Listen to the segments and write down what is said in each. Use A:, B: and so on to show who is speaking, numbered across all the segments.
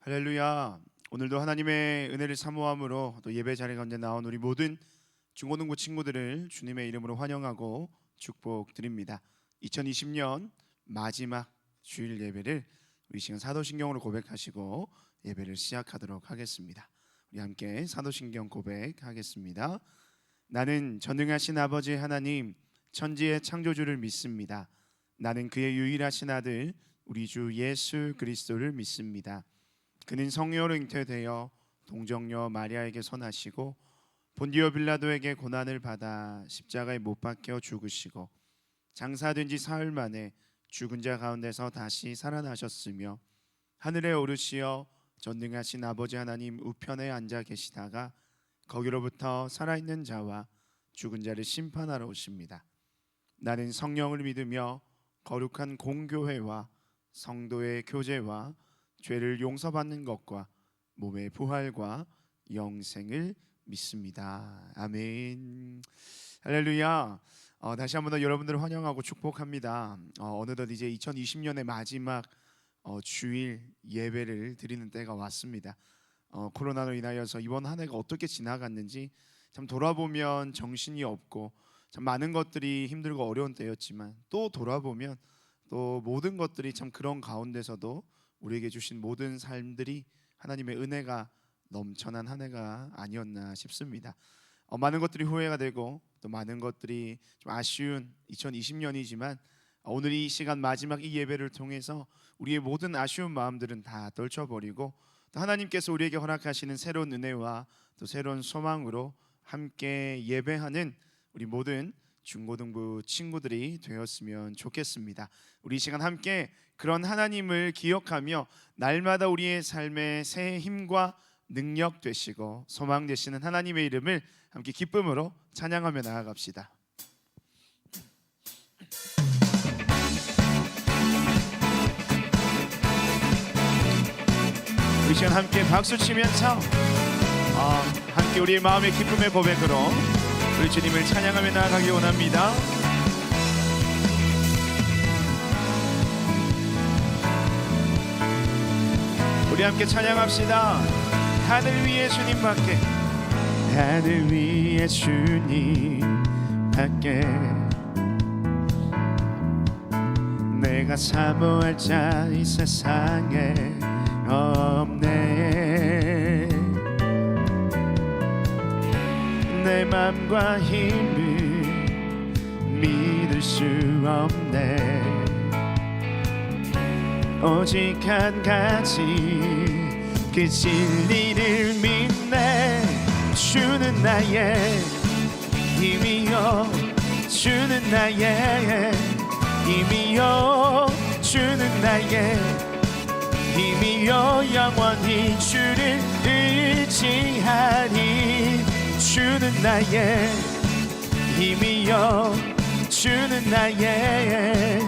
A: 할렐루야. 오늘도 하나님의 은혜를 사모함으로 또 예배 자리 가운데 나온 우리 모든 중고등부 친구들을 주님의 이름으로 환영하고 축복드립니다. 2020년 마지막 주일 예배를 우리 시간 사도신경으로 고백하시고 예배를 시작하도록 하겠습니다. 우리 함께 사도신경 고백하겠습니다. 나는 전능하신 아버지 하나님 천지의 창조주를 믿습니다. 나는 그의 유일하신 아들 우리 주 예수 그리스도를 믿습니다. 그는 성령으로 잉태되어 동정녀 마리아에게 선하시고 본디오 빌라도에게 고난을 받아 십자가에 못 박혀 죽으시고 장사된 지 사흘 만에 죽은 자 가운데서 다시 살아나셨으며 하늘에 오르시어 전능하신 아버지 하나님 우편에 앉아 계시다가 거기로부터 살아있는 자와 죽은 자를 심판하러 오십니다. 나는 성령을 믿으며 거룩한 공교회와 성도의 교제와 죄를 용서받는 것과 몸의 부활과 영생을 믿습니다. 아멘. 할렐루야. 다시 한번 더 여러분들을 환영하고 축복합니다. 어느덧 이제 2020년의 마지막 주일 예배를 드리는 때가 왔습니다. 코로나로 인하여서 이번 한 해가 어떻게 지나갔는지 참 돌아보면 정신이 없고 참 많은 것들이 힘들고 어려운 때였지만 또 돌아보면 또 모든 것들이 참 그런 가운데서도 우리에게 주신 모든 삶들이 하나님의 은혜가 넘쳐난 한 해가 아니었나 싶습니다. 많은 것들이 후회가 되고 또 많은 것들이 좀 아쉬운 2020년이지만 오늘 이 시간 마지막 이 예배를 통해서 우리의 모든 아쉬운 마음들은 다 떨쳐버리고 또 하나님께서 우리에게 허락하시는 새로운 은혜와 또 새로운 소망으로 함께 예배하는 우리 모든 중고등부 친구들이 되었으면 좋겠습니다. 우리 이 시간 함께 그런 하나님을 기억하며 날마다 우리의 삶에 새 힘과 능력 되시고 소망 되시는 하나님의 이름을 함께 기쁨으로 찬양하며 나아갑시다. 우리 시간 함께 박수 치면서 함께 우리의 마음의 기쁨의 고백으로 우리 주님을 찬양하며 나아가기 원합니다. 우리 함께 찬양합시다. 하늘 위에 주님밖에, 하늘 위에 주님밖에 내가 사모할 자 이 세상에 없네. 내 맘과 힘을 믿을 수 없네. 오직 한 가지 그 진리를 믿네. 주는 나의 힘이요, 주는 나의 힘이요, 주는 나의 힘이요, 영원히 주를 의지하리. 주는 나의 힘이요, 주는 나의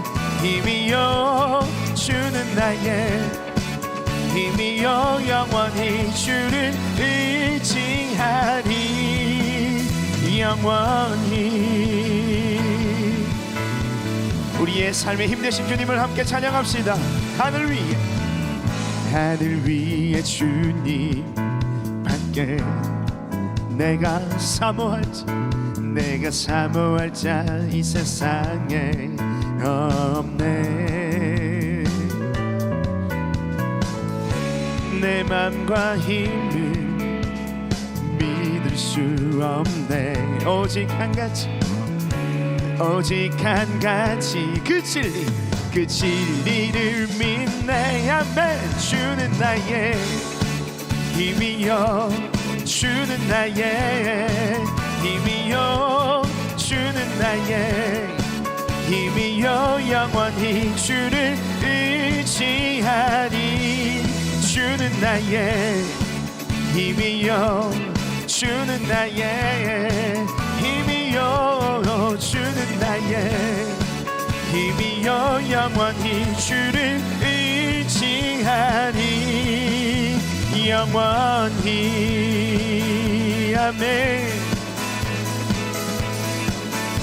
A: 힘이요, 주는 나의 힘이요, 영원히 주를 의지하리. 영원히 우리의 삶의 힘 되신 주님을 함께 찬양합시다. 하늘 위에, 하늘 위에 주님밖에 내가 사모할 자 이 세상에 없네. 내 맘과 힘을 믿을 수 없네. 오직 한 가지, 오직 한 가지 그 진리를 믿네. 아멘. 주는 나의 힘이요, 주는 나의 힘이요, 주는 나의 힘이요, 영원히 주를 의지하리. 주는 나의 힘이요, 주는 나의 힘이요, 주는 나의 힘이요, 영원히 주를 의지하리. 영원히. 아멘.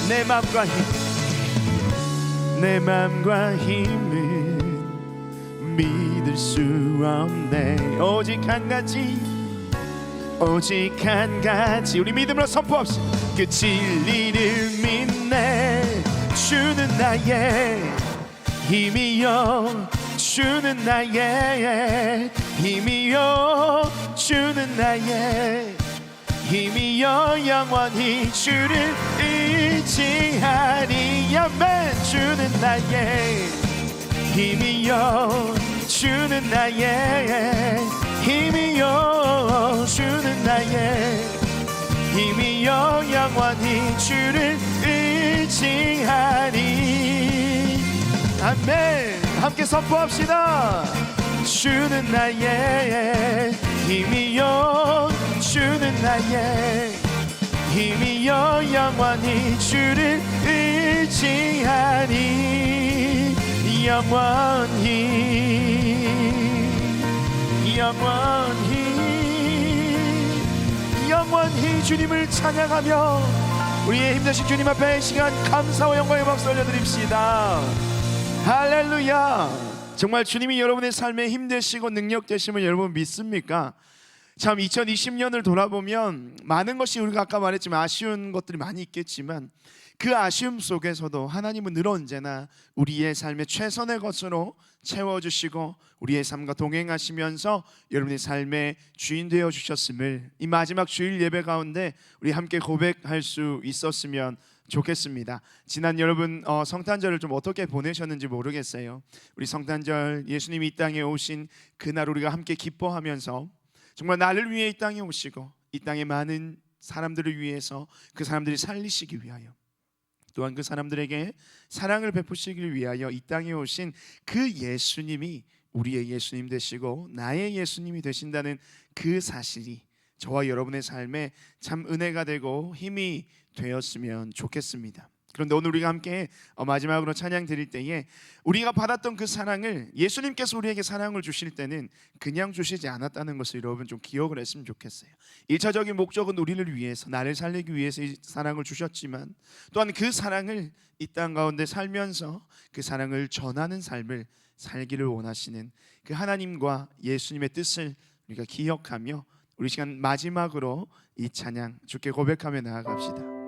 A: 내 맘과 힘을 믿을 수 없네. 오직 한 가지, 오직 한 가지 우리 믿음으로 선포합시다. 그 진리를 믿네. 주는 나의 힘이여, 주는 나의 힘이여, 주는 나의 힘이여, 영원히 주를 의지하리. 아멘. 주는 나의 힘이여, 주는 나의 힘이여, 주는 나의 힘이여, 영원히 주를 의지하리. 아멘. 함께 선포합시다. 주는 나의 힘이여, 주는 나의 힘이여, 영원히 주를 의지하니. 영원히, 영원히, 영원히 주님을 찬양하며 우리의 힘드신 주님 앞에 이 시간 감사와 영광의 박수 올려드립시다. 할렐루야. 정말 주님이 여러분의 삶에 힘되시고 능력되심을 여러분 믿습니까? 참 2020년을 돌아보면 많은 것이 우리가 아까 말했지만 아쉬운 것들이 많이 있겠지만 그 아쉬움 속에서도 하나님은 늘 언제나 우리의 삶의 최선의 것으로 채워주시고 우리의 삶과 동행하시면서 여러분의 삶의 주인 되어 주셨음을 이 마지막 주일 예배 가운데 우리 함께 고백할 수 있었으면 좋겠습니다. 지난 여러분 성탄절을 좀 어떻게 보내셨는지 모르겠어요. 우리 성탄절 예수님이 이 땅에 오신 그날 우리가 함께 기뻐하면서 정말 나를 위해 이 땅에 오시고 이 땅의 많은 사람들을 위해서 그 사람들이 살리시기 위하여 또한 그 사람들에게 사랑을 베푸시기 위하여 이 땅에 오신 그 예수님이 우리의 예수님 되시고 나의 예수님이 되신다는 그 사실이 저와 여러분의 삶에 참 은혜가 되고 힘이 되었으면 좋겠습니다. 그런데 오늘 우리가 함께 마지막으로 찬양 드릴 때에 우리가 받았던 그 사랑을 예수님께서 우리에게 사랑을 주실 때는 그냥 주시지 않았다는 것을 여러분 좀 기억을 했으면 좋겠어요. 1차적인 목적은 우리를 위해서 나를 살리기 위해서 이 사랑을 주셨지만 또한 그 사랑을 이 땅 가운데 살면서 그 사랑을 전하는 삶을 살기를 원하시는 그 하나님과 예수님의 뜻을 우리가 기억하며 우리 시간 마지막으로 이 찬양 주께 고백하며 나아갑시다.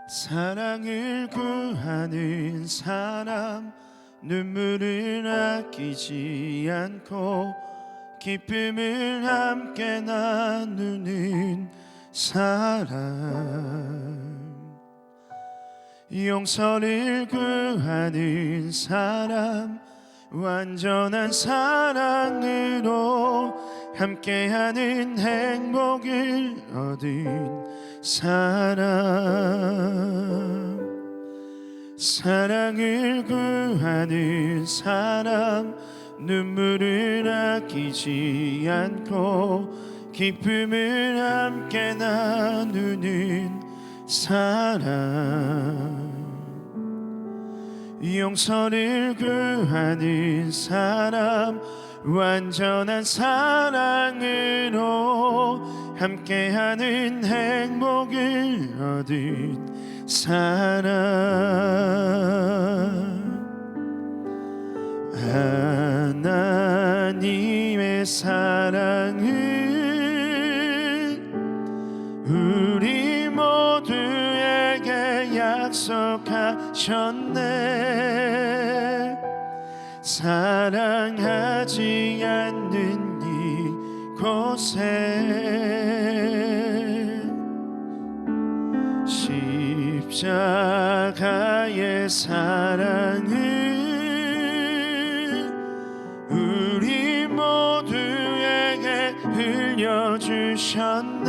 A: 사랑을 구하는 사람, 눈물을 아끼지 않고 기쁨을 함께 나누는 사람, 용서를 구하는 사람, 완전한 사랑으로 함께하는 행복을 얻은 사람, 사랑을 구하는 사람, 눈물을 아끼지 않고 기쁨을 함께 나누는 사람, 용서를 구하는 사람, 완전한 사랑으로 함께하는 행복을 얻은 사람, 하나님의 사랑은 우리 모두에게 약속하셨네. 사랑하지 않는 이곳에 십자가의 사랑은 우리 모두에게 흘려주셨네.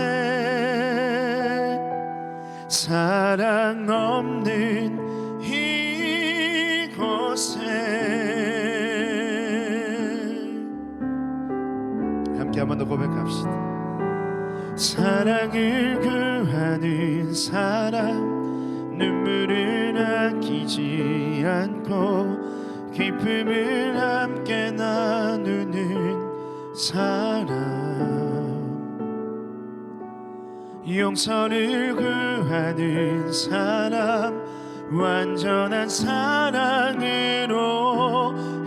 A: 사랑 없는 이곳에 함께 한 번 더 고백합시다. 사랑을 구하는 사람, 눈물을 아끼지 않고 기쁨을 함께 나누는 사랑, 용서를 구하는 사람, 완전한 사랑으로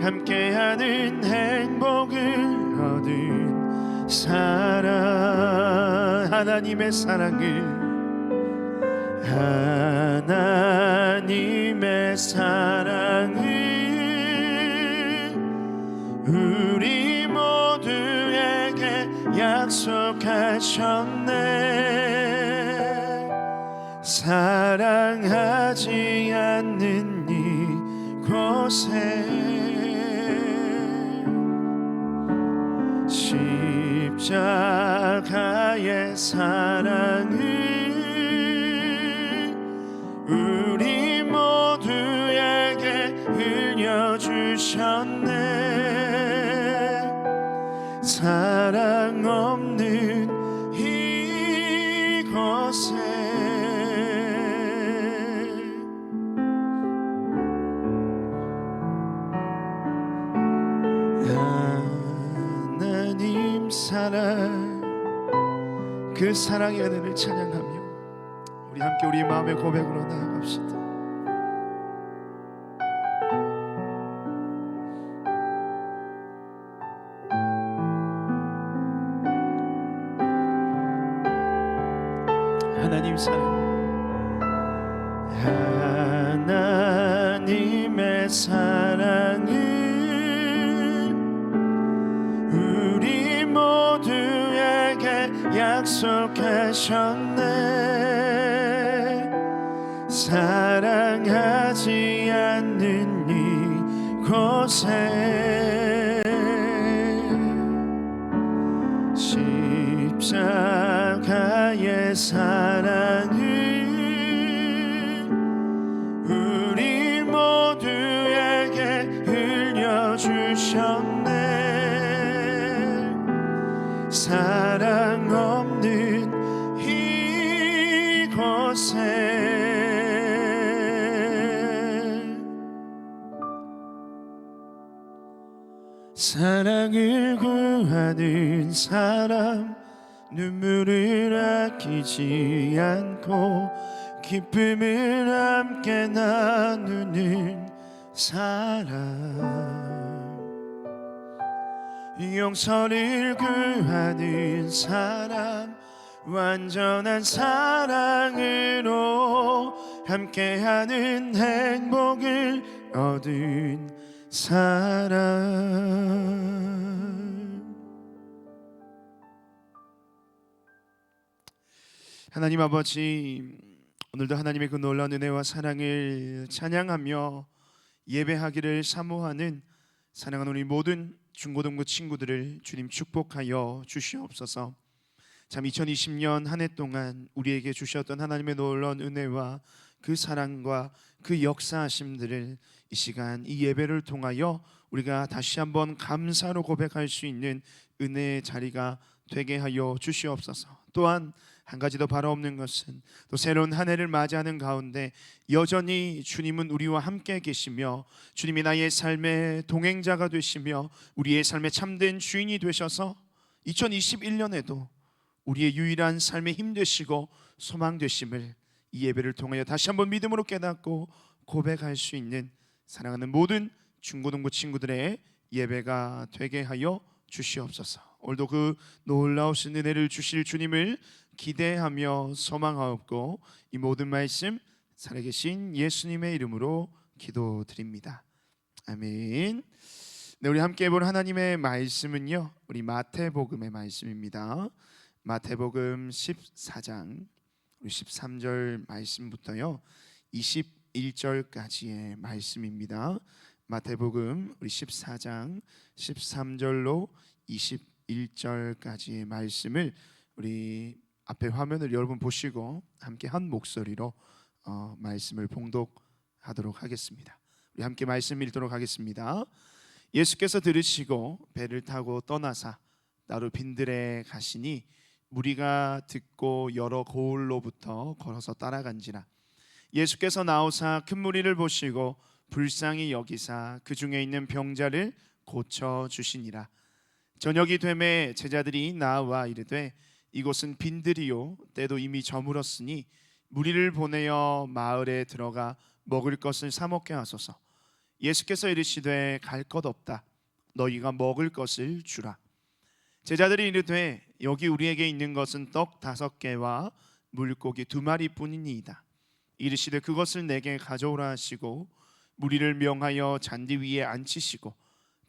A: 함께하는 행복을 얻은 사랑. 하나님의 사랑을, 하나님의 사랑을 우리 모두에게 약속하셨네. 사랑하지 않는 이곳에 십자가의 사랑을 우리 모두에게 흘려주셨네. 사랑 없는 이곳에 하나님 사랑, 그 사랑의 은혜를 찬양하며 우리 함께 우리 마음의 고백으로 나아갑시다. 하나님 사랑, 하나님의 사랑을 우리 모두에게 약속하셨네. 사랑하지 않는 이곳에 십자가의 사랑을 우리 모두에게 흘려주셨네. 사랑 없는 이곳에 사랑을 구하는 사람, 눈물을 아끼지 않고 기쁨을 함께 나누는 사람, 용서를 구하는 사람, 완전한 사랑으로 함께하는 행복을 얻은 사람. 하나님 아버지, 오늘도 하나님의 그 놀라운 은혜와 사랑을 찬양하며 예배하기를 사모하는 사랑하는 우리 모든 중고등부 친구들을 주님 축복하여 주시옵소서. 참 2020년 한 해 동안 우리에게 주셨던 하나님의 놀라운 은혜와 그 사랑과 그 역사하심들을 이 시간 이 예배를 통하여 우리가 다시 한번 감사로 고백할 수 있는 은혜의 자리가 되게 하여 주시옵소서. 또한 한 가지 더 바라옵는 것은 또 새로운 한 해를 맞이하는 가운데 여전히 주님은 우리와 함께 계시며 주님이 나의 삶의 동행자가 되시며 우리의 삶의 참된 주인이 되셔서 2021년에도 우리의 유일한 삶의 힘 되시고 소망 되심을 이 예배를 통하여 다시 한번 믿음으로 깨닫고 고백할 수 있는 사랑하는 모든 중고등부 친구들의 예배가 되게 하여 주시옵소서. 오늘도 그 놀라우신 은혜를 주실 주님을 기대하며 소망하옵고 이 모든 말씀 살아계신 예수님의 이름으로 기도드립니다. 아멘. 네, 우리 함께 볼 하나님의 말씀은요, 우리 마태복음의 말씀입니다. 마태복음 14장 우리 13절 말씀부터요 21절까지의 말씀입니다. 마태복음 우리 14장 13절로 21절까지의 말씀을 우리 앞에 화면을 여러분 보시고 함께 한 목소리로 말씀을 봉독하도록 하겠습니다. 우리 함께 말씀 읽도록 하겠습니다. 예수께서 들으시고 배를 타고 떠나사 나루 빈들에 가시니 무리가 듣고 여러 고을로부터 걸어서 따라간지라. 예수께서 나오사 큰 무리를 보시고 불쌍히 여기사 그 중에 있는 병자를 고쳐 주시니라. 저녁이 되매 제자들이 나와 이르되 이곳은 빈들이요 때도 이미 저물었으니 무리를 보내어 마을에 들어가 먹을 것을 사 먹게 하소서. 예수께서 이르시되 갈 것 없다. 너희가 먹을 것을 주라. 제자들이 이르되 여기 우리에게 있는 것은 떡 5개와 물고기 2마리뿐이니이다. 이르시되 그것을 내게 가져오라 하시고 무리를 명하여 잔디 위에 앉히시고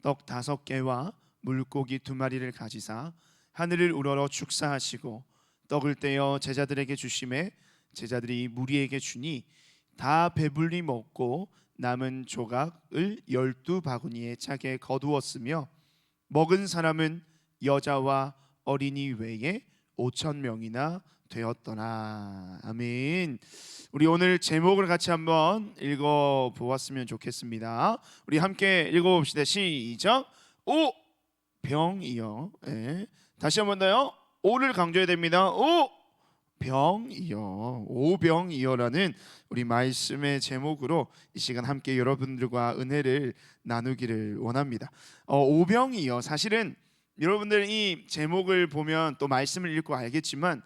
A: 떡 5개와 물고기 2마리를 가지사 하늘을 우러러 축사하시고 떡을 떼어 제자들에게 주시매 제자들이 무리에게 주니 다 배불리 먹고 남은 조각을 12바구니에 차게 거두었으며 먹은 사람은 여자와 어린이 외에 5,000명이나 되었더라. 아멘. 우리 오늘 제목을 같이 한번 읽어보았으면 좋겠습니다. 우리 함께 읽어봅시다. 시작. 오병이여. 네. 다시 한번 더요. 오를 강조해야 됩니다. 오병이여. 오병이여라는 우리 말씀의 제목으로 이 시간 함께 여러분들과 은혜를 나누기를 원합니다. 오병이여. 사실은 여러분들 이 제목을 보면 또 말씀을 읽고 알겠지만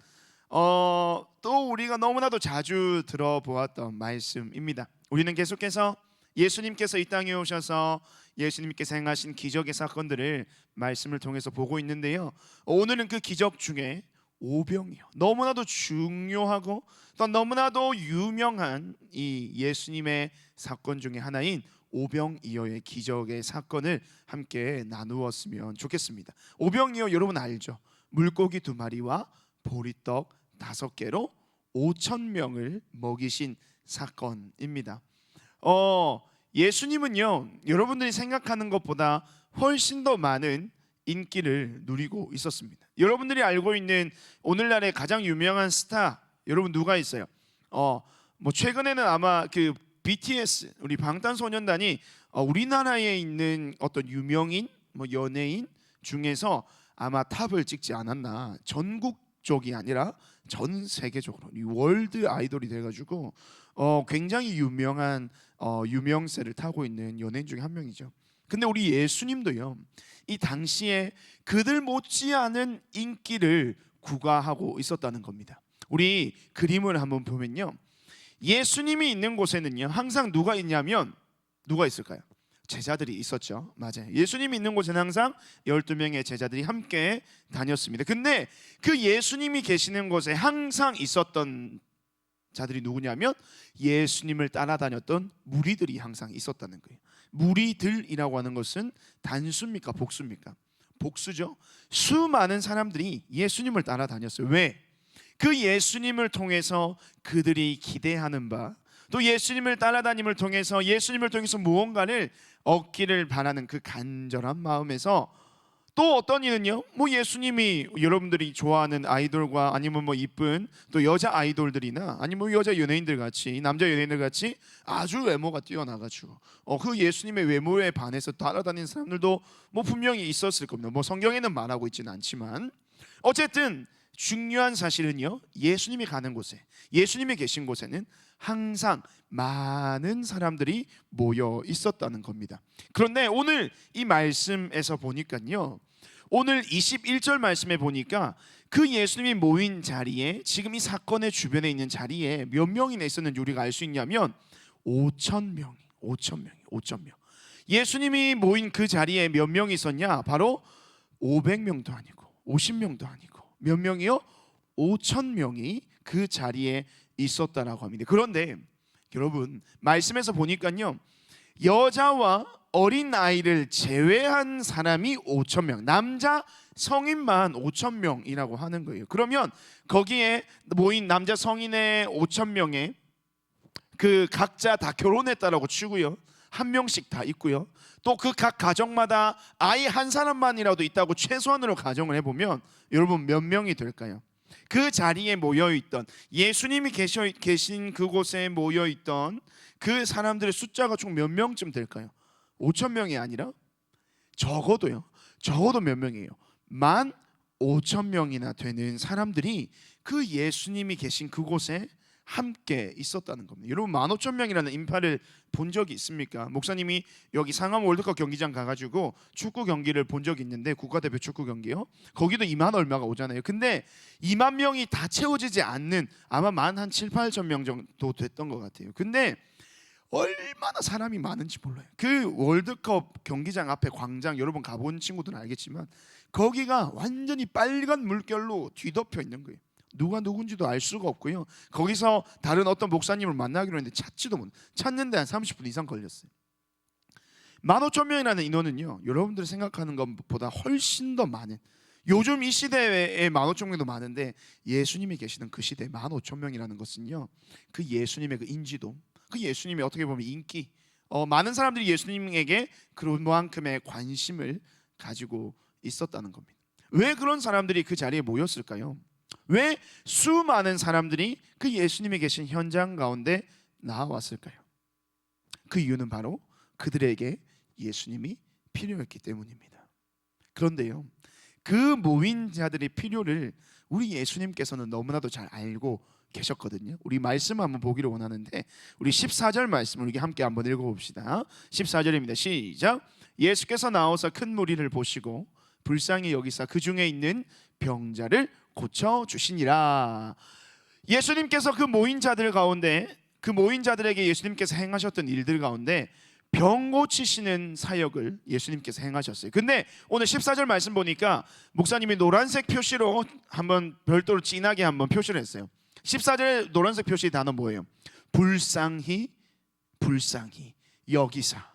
A: 또 우리가 너무나도 자주 들어보았던 말씀입니다. 우리는 계속해서 예수님께서 이 땅에 오셔서 예수님께서 행하신 기적의 사건들을 말씀을 통해서 보고 있는데요. 오늘은 그 기적 중에 오병이어, 너무나도 중요하고 또 너무나도 유명한 이 예수님의 사건 중에 하나인 오병이어의 기적의 사건을 함께 나누었으면 좋겠습니다. 오병이어 여러분 알죠? 물고기 2마리와 보리떡 5개로 5,000명을 먹이신 사건입니다. 예수님은요, 여러분들이 생각하는 것보다 훨씬 더 많은 인기를 누리고 있었습니다. 여러분들이 알고 있는 오늘날의 가장 유명한 스타 여러분 누가 있어요? 뭐 최근에는 아마 그 BTS 우리 방탄소년단이 우리나라에 있는 어떤 유명인 뭐 연예인 중에서 아마 탑을 찍지 않았나. 전국적이 아니라 전 세계적으로 이 월드 아이돌이 돼가지고 굉장히 유명한 유명세를 타고 있는 연예인 중에 한 명이죠. 근데 우리 예수님도요, 이 당시에 그들 못지않은 인기를 구가하고 있었다는 겁니다. 우리 그림을 한번 보면요, 예수님이 있는 곳에는요 항상 누가 있냐면 누가 있을까요? 제자들이 있었죠. 맞아요. 예수님이 있는 곳에는 항상 12명의 제자들이 함께 다녔습니다. 근데 그 예수님이 계시는 곳에 항상 있었던 자들이 누구냐면 예수님을 따라다녔던 무리들이 항상 있었다는 거예요. 무리들이라고 하는 것은 단수입니까? 복수입니까? 복수죠. 수많은 사람들이 예수님을 따라다녔어요. 왜? 그 예수님을 통해서 그들이 기대하는 바, 또 예수님을 따라다님을 통해서 예수님을 통해서 무언가를 얻기를 바라는 그 간절한 마음에서 또 어떤 이는요, 뭐 예수님이 여러분들이 좋아하는 아이돌과 아니면 뭐 이쁜 또 여자 아이돌들이나 아니면 여자 연예인들 같이 남자 연예인들 같이 아주 외모가 뛰어나가지고 그 예수님의 외모에 반해서 따라다니는 사람들도 뭐 분명히 있었을 겁니다. 뭐 성경에는 말하고 있지는 않지만 어쨌든 중요한 사실은요, 예수님이 가는 곳에, 예수님이 계신 곳에는 항상 많은 사람들이 모여 있었다는 겁니다. 그런데 오늘 이 말씀에서 보니까요, 오늘 21절 말씀에 보니까 그 예수님이 모인 자리에, 지금 이 사건의 주변에 있는 자리에 몇 명이나 있었는지 우리가 알 수 있냐면 5,000명. 예수님이 모인 그 자리에 몇 명이 있었냐? 바로 500명도 아니고 50명도 아니고 몇 명이요? 5,000명이 그 자리에 있었다라고 합니다. 그런데 여러분 말씀에서 보니까요, 여자와 어린 아이를 제외한 사람이 5,000명, 남자 성인만 5,000명이라고 하는 거예요. 그러면 거기에 모인 남자 성인의 5,000명에 그 각자 다 결혼했다라고 치고요, 한 명씩 다 있고요, 또 그 각 가정마다 아이 한 사람만이라도 있다고 최소한으로 가정을 해보면 여러분 몇 명이 될까요? 그 자리에 모여있던, 예수님이 계신 그곳에 모여있던 그 사람들의 숫자가 총 몇 명쯤 될까요? 5,000명이 아니라 적어도 몇 명이에요? 15,000명이나 되는 사람들이 그 예수님이 계신 그곳에 함께 있었다는 겁니다. 여러분 15,000명이라는 인파를 본 적이 있습니까? 목사님이 여기 상암 월드컵 경기장 가가지고 축구 경기를 본 적이 있는데, 국가대표 축구 경기요. 거기도 2만 얼마가 오잖아요. 근데 2만 명이 다 채워지지 않는, 아마 한 7, 8천 명 정도 됐던 것 같아요. 근데 얼마나 사람이 많은지 몰라요. 그 월드컵 경기장 앞에 광장, 여러분 가본 친구들은 알겠지만 거기가 완전히 빨간 물결로 뒤덮여 있는 거예요. 누가 누군지도 알 수가 없고요. 거기서 다른 어떤 목사님을 만나기로 했는데 찾는데 한 30분 이상 걸렸어요. 15,000명이라는 인원은요, 여러분들이 생각하는 것보다 훨씬 더 많은, 요즘 이 시대에 15,000명도 많은데 예수님이 계시는 그 시대 15,000명이라는 것은요, 그 예수님의 그 인지도, 그 예수님의 어떻게 보면 인기, 많은 사람들이 예수님에게 그런 만큼의 관심을 가지고 있었다는 겁니다. 왜 그런 사람들이 그 자리에 모였을까요? 왜 수많은 사람들이 그 예수님이 계신 현장 가운데 나와왔을까요? 그 이유는 바로 그들에게 예수님이 필요했기 때문입니다. 그런데요, 그 모인 자들의 필요를 우리 예수님께서는 너무나도 잘 알고 계셨거든요. 우리 말씀 한번 보기를 원하는데, 우리 14절 말씀을 우리 함께 한번 읽어봅시다. 14절입니다. 시작. 예수께서 나와서 큰 무리를 보시고 불쌍히 여기사 그 중에 있는 병자를 고쳐 주시니라. 예수님께서 그 모인 자들 가운데, 그 모인 자들에게 예수님께서 행하셨던 일들 가운데 병 고치시는 사역을 예수님께서 행하셨어요. 근데 오늘 14절 말씀 보니까 목사님이 노란색 표시로 한번 별도로 진하게 한번 표시를 했어요. 14절 노란색 표시 단어 뭐예요? 불쌍히 여기사.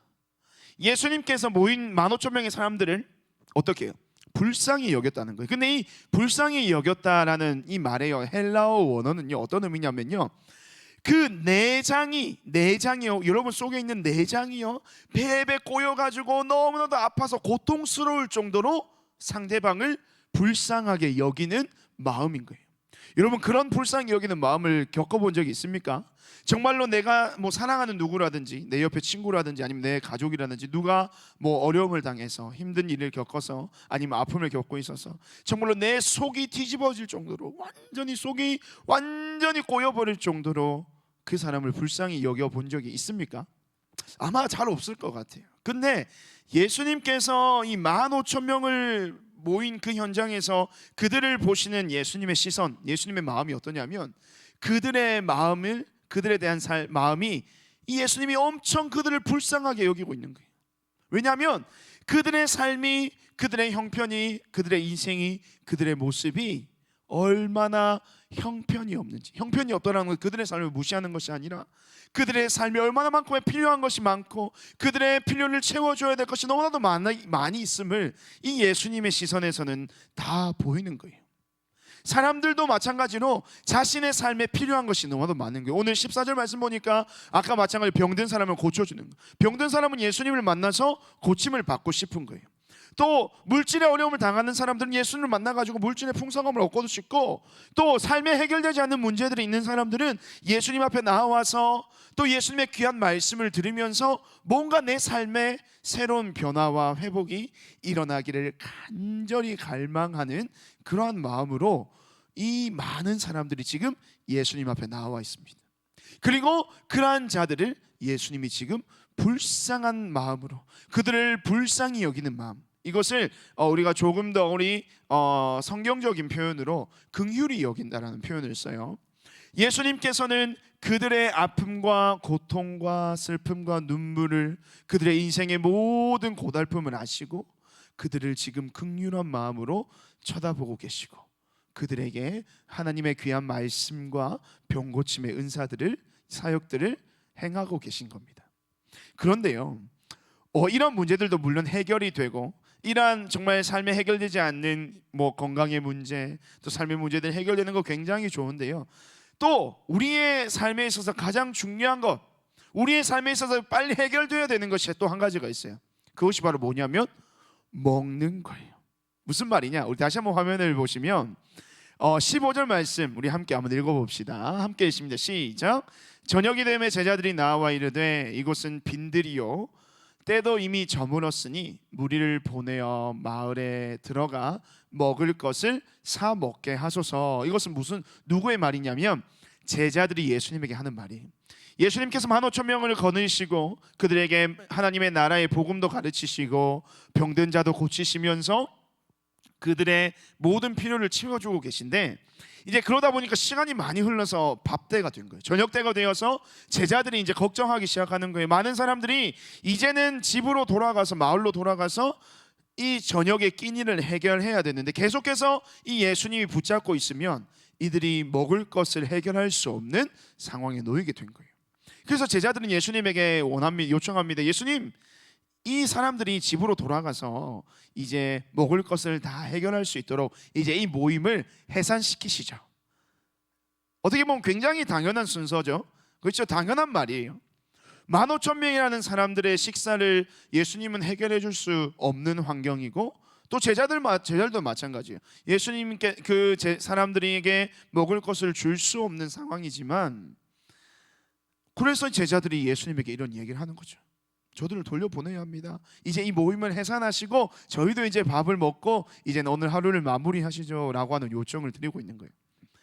A: 예수님께서 모인 15,000명의 사람들을 어떻게 해요? 불쌍히 여겼다는 거예요. 근데 이 불쌍히 여겼다라는 이 말의 헬라어 원어는요, 어떤 의미냐면요, 그 내장이요, 여러분 속에 있는 내장이요, 배에 꼬여가지고 너무나도 아파서 고통스러울 정도로 상대방을 불쌍하게 여기는 마음인 거예요. 여러분 그런 불쌍히 여기는 마음을 겪어본 적이 있습니까? 정말로 내가 사랑하는 누구라든지, 내 옆에 친구라든지, 아니면 내 가족이라든지 누가 어려움을 당해서 힘든 일을 겪어서, 아니면 아픔을 겪고 있어서 정말로 내 속이 뒤집어질 정도로, 속이 완전히 꼬여버릴 정도로 그 사람을 불쌍히 여겨본 적이 있습니까? 아마 잘 없을 것 같아요. 근데 예수님께서 이 15,000명을 모인 그 현장에서 그들을 보시는 예수님의 시선, 예수님의 마음이 어떠냐면, 그들에 대한 마음이, 이 예수님이 엄청 그들을 불쌍하게 여기고 있는 거예요. 왜냐하면 그들의 삶이, 그들의 형편이, 그들의 인생이, 그들의 모습이 얼마나 형편이 없다는 건 그들의 삶을 무시하는 것이 아니라 그들의 삶이 얼마나 많고 필요한 것이 많고 그들의 필요를 채워줘야 될 것이 너무나도 많이 있음을 이 예수님의 시선에서는 다 보이는 거예요. 사람들도 마찬가지로 자신의 삶에 필요한 것이 너무나도 많은 거예요. 오늘 14절 말씀 보니까 아까 마찬가지로 병든 사람을 고쳐주는 거예요. 병든 사람은 예수님을 만나서 고침을 받고 싶은 거예요. 또 물질의 어려움을 당하는 사람들은 예수님을 만나가지고 물질의 풍성함을 얻고도 싶고, 또 삶에 해결되지 않는 문제들이 있는 사람들은 예수님 앞에 나와서 또 예수님의 귀한 말씀을 들으면서 뭔가 내 삶에 새로운 변화와 회복이 일어나기를 간절히 갈망하는 그러한 마음으로 이 많은 사람들이 지금 예수님 앞에 나와 있습니다. 그리고 그러한 자들을 예수님이 지금 불쌍한 마음으로, 그들을 불쌍히 여기는 마음, 이것을 우리가 조금 더 우리 성경적인 표현으로 긍휼히 여긴다라는 표현을 써요. 예수님께서는 그들의 아픔과 고통과 슬픔과 눈물을, 그들의 인생의 모든 고달픔을 아시고 그들을 지금 긍휼한 마음으로 쳐다보고 계시고 그들에게 하나님의 귀한 말씀과 병고침의 은사들을, 사역들을 행하고 계신 겁니다. 그런데요, 이런 문제들도 물론 해결이 되고, 이러한 정말 삶에 해결되지 않는 건강의 문제, 또 삶의 문제들 해결되는 거 굉장히 좋은데요, 또 우리의 삶에 있어서 가장 중요한 것, 우리의 삶에 있어서 빨리 해결되어야 되는 것이 또 한 가지가 있어요. 그것이 바로 뭐냐면 먹는 거예요. 무슨 말이냐? 우리 다시 한번 화면을 보시면 15절 말씀 우리 함께 한번 읽어봅시다. 함께 읽습니다. 시작. 저녁이 되매 제자들이 나와 이르되 이곳은 빈들이요 때도 이미 저물었으니 무리를 보내어 마을에 들어가 먹을 것을 사 먹게 하소서. 이것은 누구의 말이냐면 제자들이 예수님에게 하는 말이, 예수님께서 15,000명을 거느리시고 그들에게 하나님의 나라의 복음도 가르치시고 병든 자도 고치시면서 그들의 모든 필요를 채워주고 계신데, 이제 그러다 보니까 시간이 많이 흘러서 밥때가 된 거예요. 저녁때가 되어서 제자들이 이제 걱정하기 시작하는 거예요. 많은 사람들이 이제는 집으로 돌아가서, 마을로 돌아가서 이 저녁의 끼니를 해결해야 되는데 계속해서 이 예수님이 붙잡고 있으면 이들이 먹을 것을 해결할 수 없는 상황에 놓이게 된 거예요. 그래서 제자들은 예수님에게 요청합니다. 예수님, 이 사람들이 집으로 돌아가서 이제 먹을 것을 다 해결할 수 있도록 이제 이 모임을 해산시키시죠. 어떻게 보면 굉장히 당연한 순서죠. 그렇죠? 당연한 말이에요. 15,000명이라는 사람들의 식사를 예수님은 해결해 줄 수 없는 환경이고, 또 제자들도 마찬가지예요. 예수님께 그 사람들에게 먹을 것을 줄 수 없는 상황이지만, 그래서 제자들이 예수님에게 이런 얘기를 하는 거죠. 저들을 돌려보내야 합니다. 이제 이 모임을 해산하시고 저희도 이제 밥을 먹고 이제 오늘 하루를 마무리하시죠 라고 하는 요청을 드리고 있는 거예요.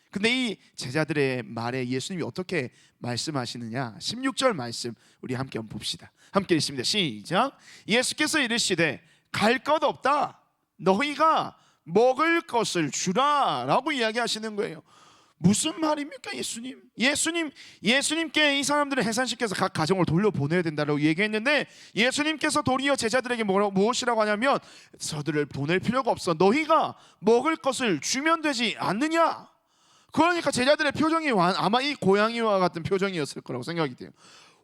A: 근데 이 제자들의 말에 예수님이 어떻게 말씀하시느냐, 16절 말씀 우리 함께 한번 봅시다. 함께 읽습니다. 시작. 예수께서 이르시되 갈 것 없다, 너희가 먹을 것을 주라 라고 이야기하시는 거예요. 무슨 말입니까? 예수님께 이 사람들을 해산시켜서 각 가정을 돌려보내야 된다고 얘기했는데, 예수님께서 도리어 제자들에게 무엇이라고 하냐면, 저들을 보낼 필요가 없어, 너희가 먹을 것을 주면 되지 않느냐. 그러니까 제자들의 표정이 아마 이 고양이와 같은 표정이었을 거라고 생각이 돼요.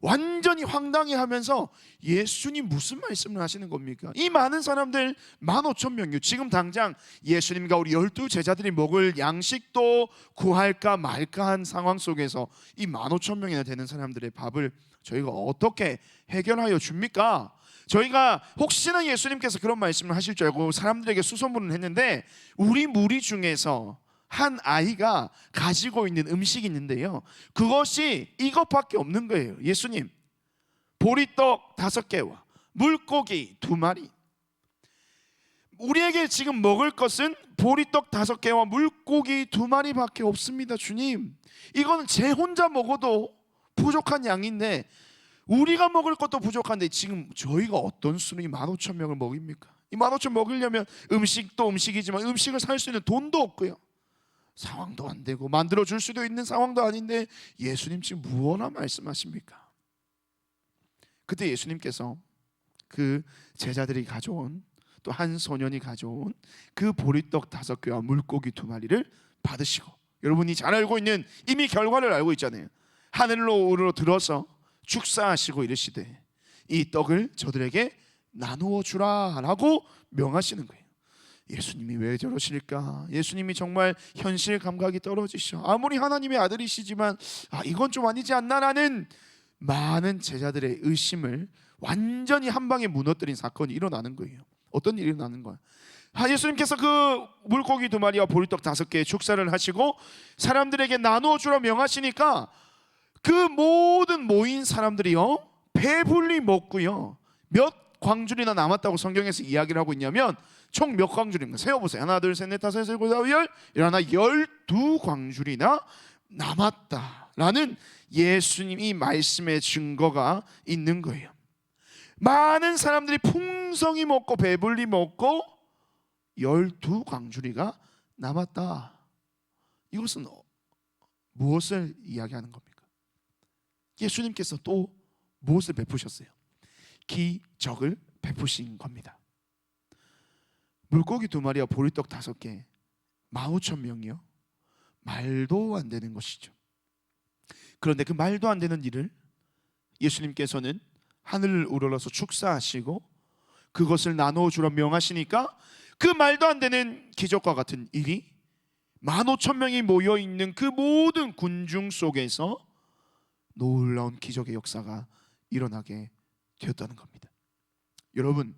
A: 완전히 황당해하면서 예수님 무슨 말씀을 하시는 겁니까? 이 많은 사람들 15,000명이요. 지금 당장 예수님과 우리 12 제자들이 먹을 양식도 구할까 말까 한 상황 속에서 이 15,000명이나 되는 사람들의 밥을 저희가 어떻게 해결하여 줍니까? 저희가 혹시나 예수님께서 그런 말씀을 하실 줄 알고 사람들에게 수소문을 했는데, 우리 무리 중에서 한 아이가 가지고 있는 음식이 있는데요, 그것이 이것밖에 없는 거예요. 예수님, 보리떡 5개와 물고기 2마리. 우리에게 지금 먹을 것은 보리떡 5개와 물고기 2마리밖에 없습니다. 주님, 이거는 제 혼자 먹어도 부족한 양인데, 우리가 먹을 것도 부족한데 지금 저희가 어떤 수는 15,000명을 먹입니까? 이 15,000 먹으려면 음식도 음식이지만 음식을 살 수 있는 돈도 없고요, 상황도 안 되고 만들어 줄 수도 있는 상황도 아닌데 예수님 지금 무엇나 말씀하십니까? 그때 예수님께서 그 제자들이 가져온, 또 한 소년이 가져온 그 보리떡 5개와 물고기 2마리를 받으시고, 여러분이 잘 알고 있는 이미 결과를 알고 있잖아요. 하늘로 들어서 축사하시고 이르시되 이 떡을 저들에게 나누어 주라 라고 명하시는 거예요. 예수님이 왜 저러실까? 예수님이 정말 현실 감각이 떨어지셔. 아무리 하나님의 아들이시지만 이건 좀 아니지 않나라는 많은 제자들의 의심을 완전히 한 방에 무너뜨린 사건이 일어나는 거예요. 어떤 일이 일어나는 거야? 예수님께서 그 물고기 2마리와 보리떡 5개의 축사를 하시고 사람들에게 나누어 주라 명하시니까 그 모든 모인 사람들이요, 배불리 먹고요, 몇 광줄이나 남았다고 성경에서 이야기를 하고 있냐면, 총 몇 광줄입니까? 세어보세요. 하나, 둘, 셋, 넷, 다섯, 여섯, 일곱, 여덟, 열, 일어나 12광줄이나 남았다라는 예수님이 말씀의 증거가 있는 거예요. 많은 사람들이 풍성히 먹고 배불리 먹고 12광줄이가 남았다. 이것은 무엇을 이야기하는 겁니까? 예수님께서 또 무엇을 베푸셨어요? 기적을 베푸신 겁니다. 물고기 2마리와 보리떡 5개, 15,000명이요, 말도 안 되는 것이죠. 그런데 그 말도 안 되는 일을 예수님께서는 하늘을 우러러서 축사하시고 그것을 나누어 주라 명하시니까, 그 말도 안 되는 기적과 같은 일이 15,000명이 모여있는 그 모든 군중 속에서 놀라운 기적의 역사가 일어나게 되었다는 겁니다. 여러분,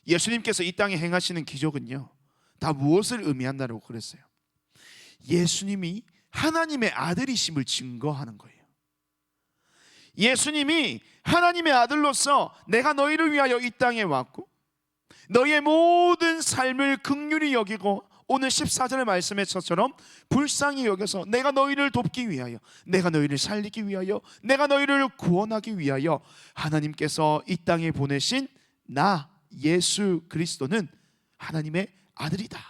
A: 예수님께서 이 땅에 행하시는 기적은요, 다 무엇을 의미한다고 그랬어요? 예수님이 하나님의 아들이심을 증거하는 거예요. 예수님이 하나님의 아들로서 내가 너희를 위하여 이 땅에 왔고 너희의 모든 삶을 긍휼히 여기고 오늘 14절의 말씀에서처럼 불쌍히 여겨서 내가 너희를 돕기 위하여, 내가 너희를 살리기 위하여, 내가 너희를 구원하기 위하여 하나님께서 이 땅에 보내신 나 예수 그리스도는 하나님의 아들이다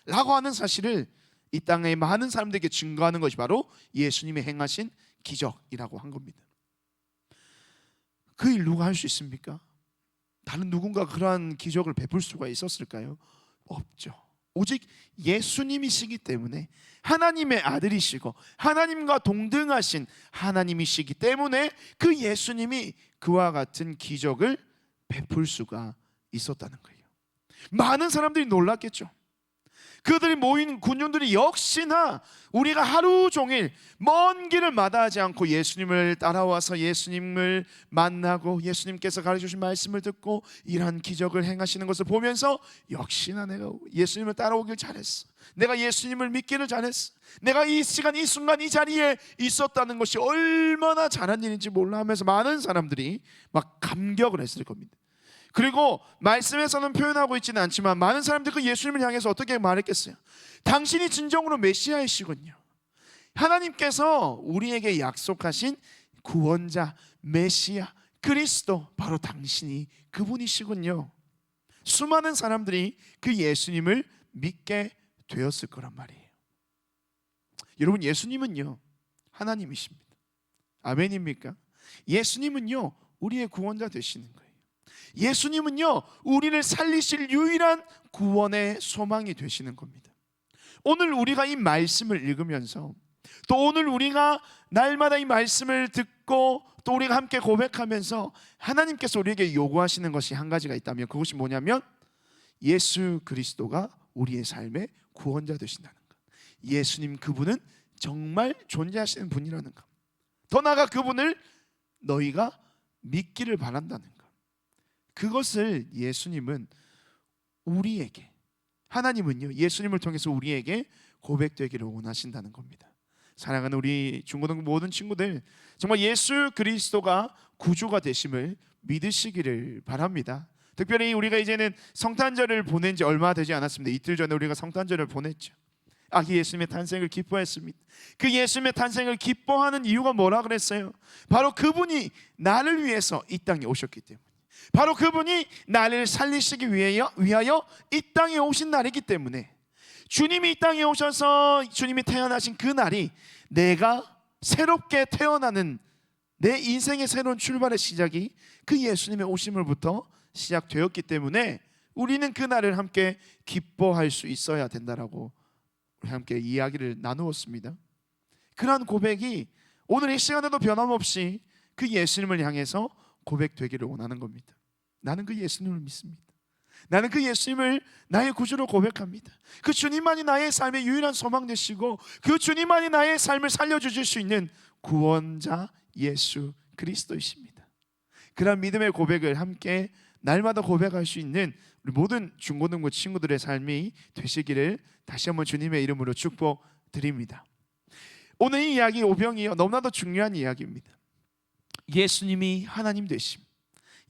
A: 라고 하는 사실을 이 땅의 많은 사람들에게 증거하는 것이 바로 예수님이 행하신 기적이라고 한 겁니다. 그 일 누가 할 수 있습니까? 다른 누군가 그러한 기적을 베풀 수가 있었을까요? 없죠. 오직 예수님이시기 때문에, 하나님의 아들이시고 하나님과 동등하신 하나님이시기 때문에 그 예수님이 그와 같은 기적을 베풀 수가 있었다는 거예요. 많은 사람들이 놀랐겠죠. 그들이 모인 군중들이 역시나 우리가 하루 종일 먼 길을 마다하지 않고 예수님을 따라와서 예수님을 만나고 예수님께서 가르쳐주신 말씀을 듣고 이러한 기적을 행하시는 것을 보면서 역시나 내가 예수님을 따라오길 잘했어, 내가 예수님을 믿기를 잘했어, 내가 이 시간 이 순간 이 자리에 있었다는 것이 얼마나 잘한 일인지 몰라 하면서 많은 사람들이 막 감격을 했을 겁니다. 그리고 말씀에서는 표현하고 있지는 않지만 많은 사람들이 그 예수님을 향해서 어떻게 말했겠어요? 당신이 진정으로 메시아이시군요. 하나님께서 우리에게 약속하신 구원자, 메시아, 그리스도, 바로 당신이 그분이시군요. 수많은 사람들이 그 예수님을 믿게 되었을 거란 말이에요. 여러분, 예수님은요 하나님이십니다. 아멘입니까? 예수님은요 우리의 구원자 되시는 거예요. 예수님은요 우리를 살리실 유일한 구원의 소망이 되시는 겁니다. 오늘 우리가 이 말씀을 읽으면서, 또 오늘 우리가 날마다 이 말씀을 듣고 또 우리가 함께 고백하면서 하나님께서 우리에게 요구하시는 것이 한 가지가 있다면, 그것이 뭐냐면 예수 그리스도가 우리의 삶의 구원자 되신다는 것. 예수님, 그분은 정말 존재하시는 분이라는 것. 더 나아가 그분을 너희가 믿기를 바란다는 것. 그것을 예수님은 우리에게, 하나님은요 예수님을 통해서 우리에게 고백되기를 원하신다는 겁니다. 사랑하는 우리 중고등부 모든 친구들, 정말 예수 그리스도가 구주가 되심을 믿으시기를 바랍니다. 특별히 우리가 이제는 성탄절을 보낸 지 얼마 되지 않았습니다. 이틀 전에 우리가 성탄절을 보냈죠. 아기 예수님의 탄생을 기뻐했습니다. 그 예수님의 탄생을 기뻐하는 이유가 뭐라 그랬어요? 바로 그분이 나를 위해서 이 땅에 오셨기 때문에, 바로 그분이 나를 살리시기 위하여 이 땅에 오신 날이기 때문에, 주님이 이 땅에 오셔서 주님이 태어나신 그 날이 내가 새롭게 태어나는 내 인생의 새로운 출발의 시작이 그 예수님의 오심으로부터 시작되었기 때문에 우리는 그 날을 함께 기뻐할 수 있어야 된다라고 함께 이야기를 나누었습니다. 그러한 고백이 오늘 이 시간에도 변함없이 그 예수님을 향해서 고백되기를 원하는 겁니다. 나는 그 예수님을 믿습니다. 나는 그 예수님을 나의 구주로 고백합니다. 그 주님만이 나의 삶의 유일한 소망 되시고, 그 주님만이 나의 삶을 살려주실 수 있는 구원자 예수 그리스도이십니다. 그런 믿음의 고백을 함께 날마다 고백할 수 있는 우리 모든 중고등부 친구들의 삶이 되시기를 다시 한번 주님의 이름으로 축복드립니다. 오늘 이 이야기 오병이요 너무나도 중요한 이야기입니다. 예수님이 하나님 되심,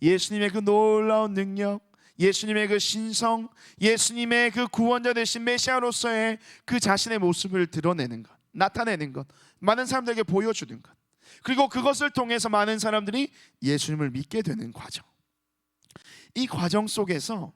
A: 예수님의 그 놀라운 능력, 예수님의 그 신성, 예수님의 그 구원자 되신 메시아로서의 그 자신의 모습을 드러내는 것, 나타내는 것, 많은 사람들에게 보여주는 것, 그리고 그것을 통해서 많은 사람들이 예수님을 믿게 되는 과정. 이 과정 속에서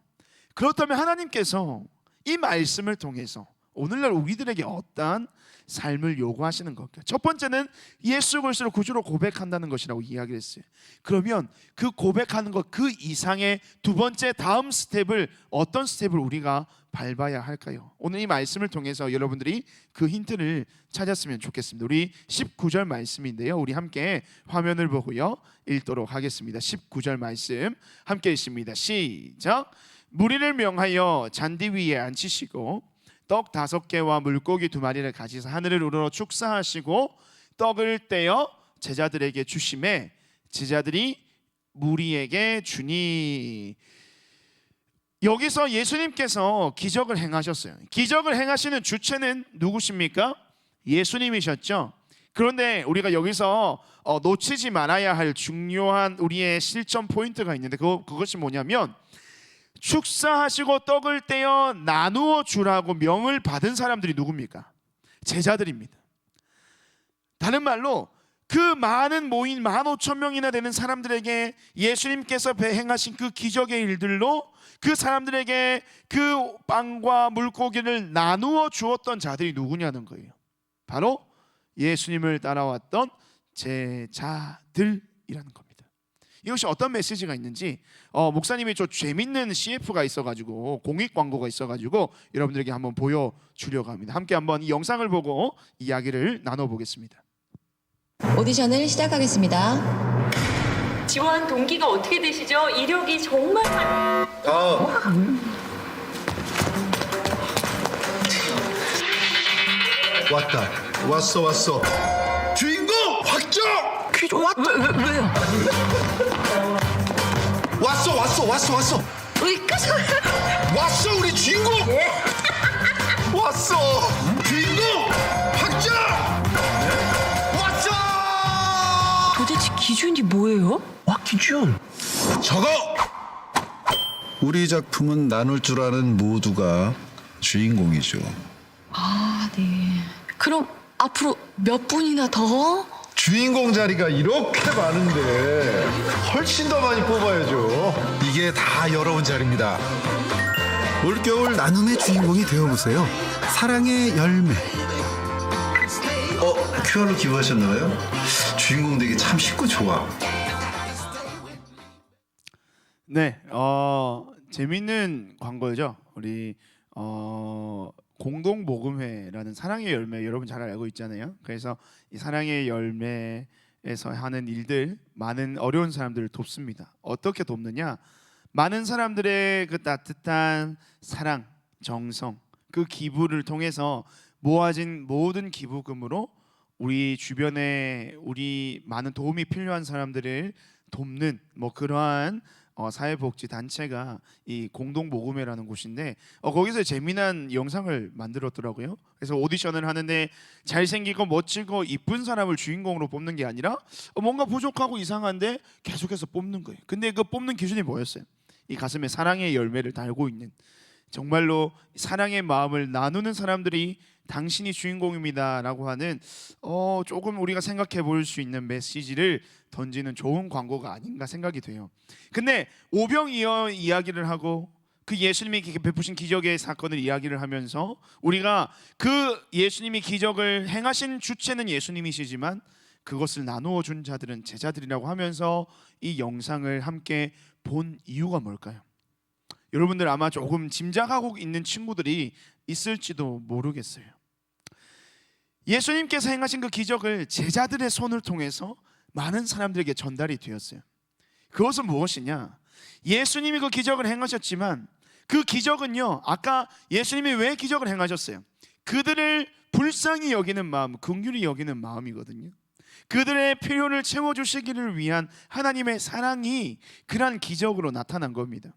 A: 그렇다면 하나님께서 이 말씀을 통해서 오늘날 우리들에게 어떠한 삶을 요구하시는 것일까? 첫 번째는 예수 그리스도를 구주로 고백한다는 것이라고 이야기를 했어요. 그러면 그 고백하는 것 그 이상의 두 번째 다음 스텝을, 어떤 스텝을 우리가 밟아야 할까요? 오늘 이 말씀을 통해서 여러분들이 그 힌트를 찾았으면 좋겠습니다. 우리 19절 말씀인데요, 우리 함께 화면을 보고요 읽도록 하겠습니다. 19절 말씀 함께 읽습니다. 시작. 무리를 명하여 잔디 위에 앉히시고 떡 5개와 물고기 2마리를 가지사 하늘을 우러러 축사하시고 떡을 떼어 제자들에게 주시매 제자들이 무리에게 주니. 여기서 예수님께서 기적을 행하셨어요. 기적을 행하시는 주체는 누구십니까? 예수님이셨죠. 그런데 우리가 여기서 놓치지 말아야 할 중요한 우리의 실전 포인트가 있는데 그것이 뭐냐면, 축사하시고 떡을 떼어 나누어 주라고 명을 받은 사람들이 누굽니까? 제자들입니다. 다른 말로 그 많은 모인 15,000명이나 되는 사람들에게 예수님께서 행하신 그 기적의 일들로 그 사람들에게 그 빵과 물고기를 나누어 주었던 자들이 누구냐는 거예요. 바로 예수님을 따라왔던 제자들이라는 겁니다. 이것이 어떤 메시지가 있는지 목사님이 좀 재밌는 CF가 있어가지고 공익 광고가 있어가지고 여러분들에게 한번 보여주려고 합니다. 함께 한번 이 영상을 보고 이야기를 나눠보겠습니다.
B: 오디션을 시작하겠습니다.
C: 지원 동기가 어떻게 되시죠? 이력이 정말
D: 왔어. 주인공 확정!
C: 왜요?
D: 왔어.
C: 여기까지
D: 왔어 우리 주인공. 왔어. 주인공 확정! 왔어!
C: 도대체 기준이 뭐예요?
D: 기준. 적어. 우리 작품은 나눌 줄 아는 모두가 주인공이죠.
C: 아, 네. 그럼 앞으로 몇 분이나 더?
D: 주인공 자리가 이렇게 많은데 훨씬 더 많이 뽑아야죠. 이게 다 열어온 자리입니다.
E: 올겨울 나눔의 주인공이 되어보세요. 사랑의 열매.
D: QR로 기부하셨나요? 주인공 되기 참 쉽고 좋아.
A: 네, 재밌는 광고죠. 우리 공동모금회라는 사랑의 열매 여러분 잘 알고 있잖아요. 그래서 이 사랑의 열매에서 하는 일들 많은 어려운 사람들을 돕습니다. 어떻게 돕느냐? 많은 사람들의 그 따뜻한 사랑, 정성, 그 기부를 통해서 모아진 모든 기부금으로 우리 주변에 우리 많은 도움이 필요한 사람들을 돕는 그러한 사회복지 단체가 이 공동모금회라는 곳인데 거기서 재미난 영상을 만들었더라고요. 그래서 오디션을 하는데 잘생기고 멋지고 이쁜 사람을 주인공으로 뽑는 게 아니라 뭔가 부족하고 이상한데 계속해서 뽑는 거예요. 근데 그 뽑는 기준이 뭐였어요? 이 가슴에 사랑의 열매를 달고 있는, 정말로 사랑의 마음을 나누는 사람들이 당신이 주인공입니다라고 하는 조금 우리가 생각해 볼 수 있는 메시지를 던지는 좋은 광고가 아닌가 생각이 돼요. 근데 오병이어 이야기를 하고 그 예수님이 베푸신 기적의 사건을 이야기를 하면서 우리가 그 예수님이 기적을 행하신 주체는 예수님이시지만 그것을 나누어 준 자들은 제자들이라고 하면서 이 영상을 함께 본 이유가 뭘까요? 여러분들 아마 조금 짐작하고 있는 친구들이 있을지도 모르겠어요. 예수님께서 행하신 그 기적을 제자들의 손을 통해서 많은 사람들에게 전달이 되었어요. 그것은 무엇이냐? 예수님이 그 기적을 행하셨지만 그 기적은요, 아까 예수님이 왜 기적을 행하셨어요? 그들을 불쌍히 여기는 마음, 긍휼히 여기는 마음이거든요. 그들의 필요를 채워주시기를 위한 하나님의 사랑이 그러한 기적으로 나타난 겁니다.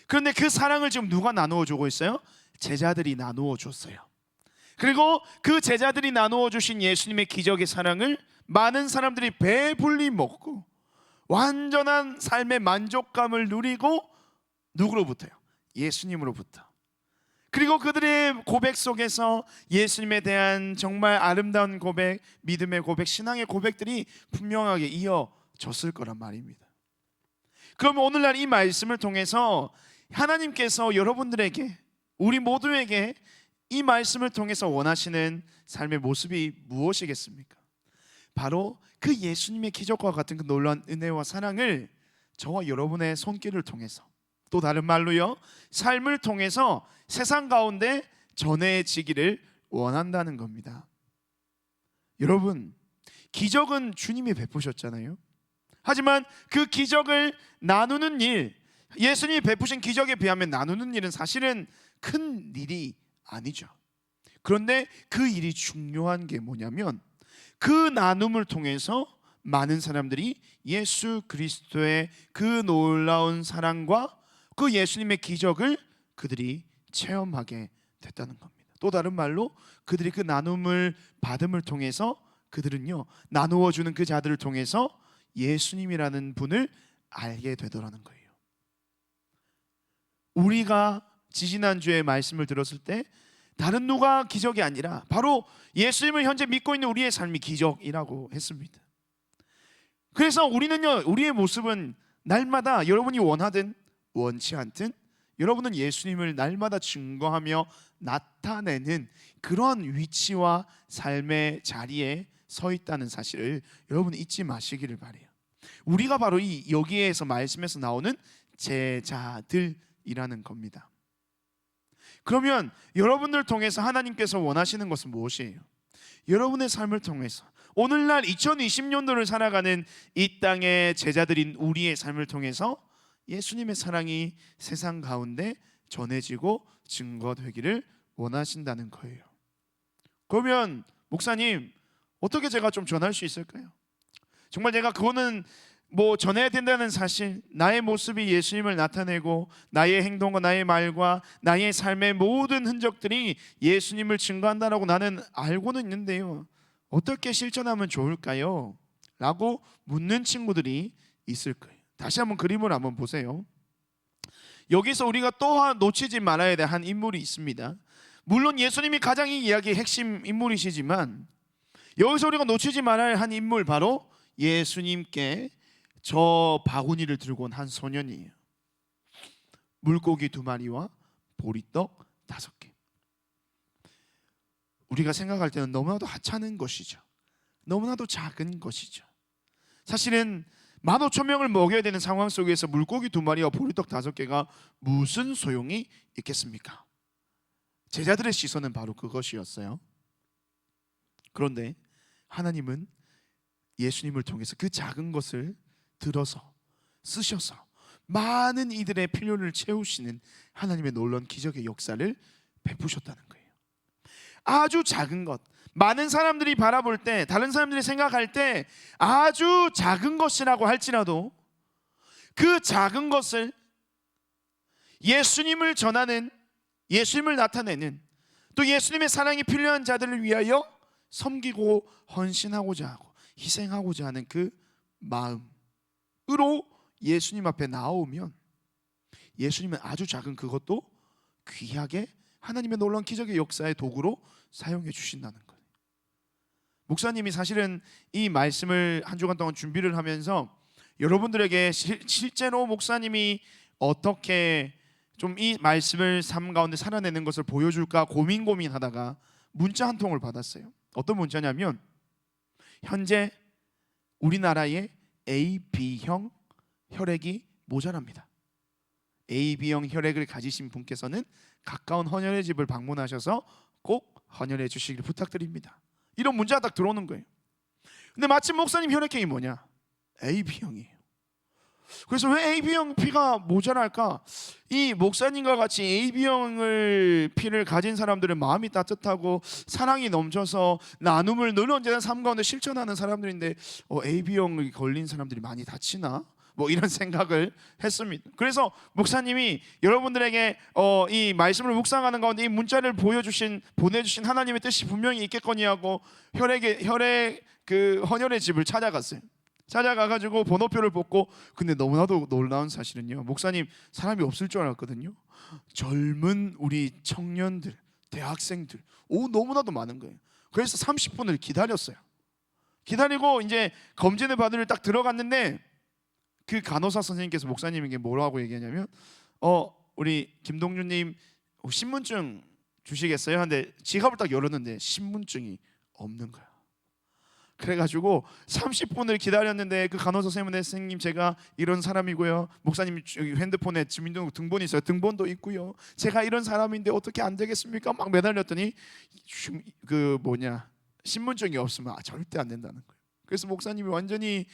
A: 그런데 그 사랑을 지금 누가 나누어 주고 있어요? 제자들이 나누어 줬어요. 그리고 그 제자들이 나누어 주신 예수님의 기적의 사랑을 많은 사람들이 배불리 먹고 완전한 삶의 만족감을 누리고 누구로부터요? 예수님으로부터. 그리고 그들의 고백 속에서 예수님에 대한 정말 아름다운 고백, 믿음의 고백, 신앙의 고백들이 분명하게 이어졌을 거란 말입니다. 그러면 오늘날 이 말씀을 통해서 하나님께서 여러분들에게, 우리 모두에게 이 말씀을 통해서 원하시는 삶의 모습이 무엇이겠습니까? 바로 그 예수님의 기적과 같은 그 놀라운 은혜와 사랑을 저와 여러분의 손길을 통해서, 또 다른 말로요, 삶을 통해서 세상 가운데 전해지기를 원한다는 겁니다. 여러분, 기적은 주님이 베푸셨잖아요. 하지만 그 기적을 나누는 일, 예수님이 베푸신 기적에 비하면 나누는 일은 사실은 큰 일이 아니죠. 그런데 그 일이 중요한 게 뭐냐면 그 나눔을 통해서 많은 사람들이 예수 그리스도의 그 놀라운 사랑과 그 예수님의 기적을 그들이 체험하게 됐다는 겁니다. 또 다른 말로 그들이 그 나눔을 받음을 통해서 그들은요, 나누어 주는 그 자들을 통해서 예수님이라는 분을 알게 되더라는 거예요. 우리가 지지난주에 말씀을 들었을 때 다른 누가 기적이 아니라 바로 예수님을 현재 믿고 있는 우리의 삶이 기적이라고 했습니다. 그래서 우리는요, 우리의 모습은 날마다 여러분이 원하든 원치 않든 여러분은 예수님을 날마다 증거하며 나타내는 그러한 위치와 삶의 자리에 서 있다는 사실을 여러분 잊지 마시기를 바라요. 우리가 바로 이 여기에서 말씀에서 나오는 제자들이라는 겁니다. 그러면 여러분들 통해서 하나님께서 원하시는 것은 무엇이에요? 여러분의 삶을 통해서 오늘날 2020년도를 살아가는 이 땅의 제자들인 우리의 삶을 통해서 예수님의 사랑이 세상 가운데 전해지고 증거되기를 원하신다는 거예요. 그러면 목사님, 어떻게 제가 좀 전할 수 있을까요? 정말 제가 그거는 뭐 전해야 된다는 사실, 나의 모습이 예수님을 나타내고 나의 행동과 나의 말과 나의 삶의 모든 흔적들이 예수님을 증거한다라고 나는 알고는 있는데요, 어떻게 실천하면 좋을까요? 라고 묻는 친구들이 있을 거예요. 다시 한번 그림을 한번 보세요. 여기서 우리가 또 놓치지 말아야 될 한 인물이 있습니다. 물론 예수님이 가장 이 이야기의 핵심 인물이시지만 여기서 우리가 놓치지 말아야 할 한 인물, 바로 예수님께 저 바구니를 들고 온 한 소년이에요. 물고기 2마리와 보리떡 5개. 우리가 생각할 때는 너무나도 하찮은 것이죠. 너무나도 작은 것이죠. 사실은 15,000명을 먹여야 되는 상황 속에서 물고기 2마리와 보리떡 5개가 무슨 소용이 있겠습니까? 제자들의 시선은 바로 그것이었어요. 그런데 하나님은 예수님을 통해서 그 작은 것을 들어서 쓰셔서 많은 이들의 필요를 채우시는 하나님의 놀라운 기적의 역사를 베푸셨다는 거예요. 아주 작은 것, 많은 사람들이 바라볼 때, 다른 사람들이 생각할 때 아주 작은 것이라고 할지라도 그 작은 것을 예수님을 전하는, 예수님을 나타내는, 또 예수님의 사랑이 필요한 자들을 위하여 섬기고 헌신하고자 하고 희생하고자 하는 그 마음으로 예수님 앞에 나오면 예수님은 아주 작은 그것도 귀하게 하나님의 놀라운 기적의 역사의 도구로 사용해 주신다는 거예요. 목사님이 사실은 이 말씀을 한 주간 동안 준비를 하면서 여러분들에게 실제로 목사님이 어떻게 좀 이 말씀을 삶 가운데 살아내는 것을 보여줄까 고민하다가 문자 한 통을 받았어요. 어떤 문자냐면, 현재 우리나라에 AB형 혈액이 모자랍니다. AB형 혈액을 가지신 분께서는 가까운 헌혈의 집을 방문하셔서 꼭 헌혈해 주시길 부탁드립니다. 이런 문자가 딱 들어오는 거예요. 근데 마침 목사님 혈액형이 뭐냐? AB형이에요. 그래서 왜 AB형 피가 모자랄까? 이 목사님과 같이 AB형을 피를 가진 사람들은 마음이 따뜻하고 사랑이 넘쳐서 나눔을 늘 언제나 삶 가운데 실천하는 사람들인데 AB형이 걸린 사람들이 많이 다치나? 뭐 이런 생각을 했습니다. 그래서 목사님이 여러분들에게 이 말씀을 묵상하는 가운데 이 문자를 보내주신 하나님의 뜻이 분명히 있겠거니 하고 혈액 그 헌혈의 집을 찾아갔어요. 찾아가가지고 번호표를 뽑고, 근데 너무나도 놀라운 사실은요, 목사님 사람이 없을 줄 알았거든요. 젊은 우리 청년들, 대학생들, 너무나도 많은 거예요. 그래서 30분을 기다렸어요. 기다리고 이제 검진을 받으러 딱 들어갔는데 그 간호사 선생님께서 목사님에게 뭐라고 얘기하냐면, 우리 김동준님 신분증 주시겠어요? 하는데 지갑을 딱 열었는데 신분증이 없는 거야. 그래가지고 30분을 기다렸는데 그 간호사 선생님, 제가 이런 사람이고요, 목사님 핸드폰에 주민등록 등본이 있어요. 등본도 있고요, 제가 이런 사람인데 어떻게 안 되겠습니까? 막 매달렸더니 신분증이 없으면 절대 안 된다는 거예요. 그래서 목사님이 완전히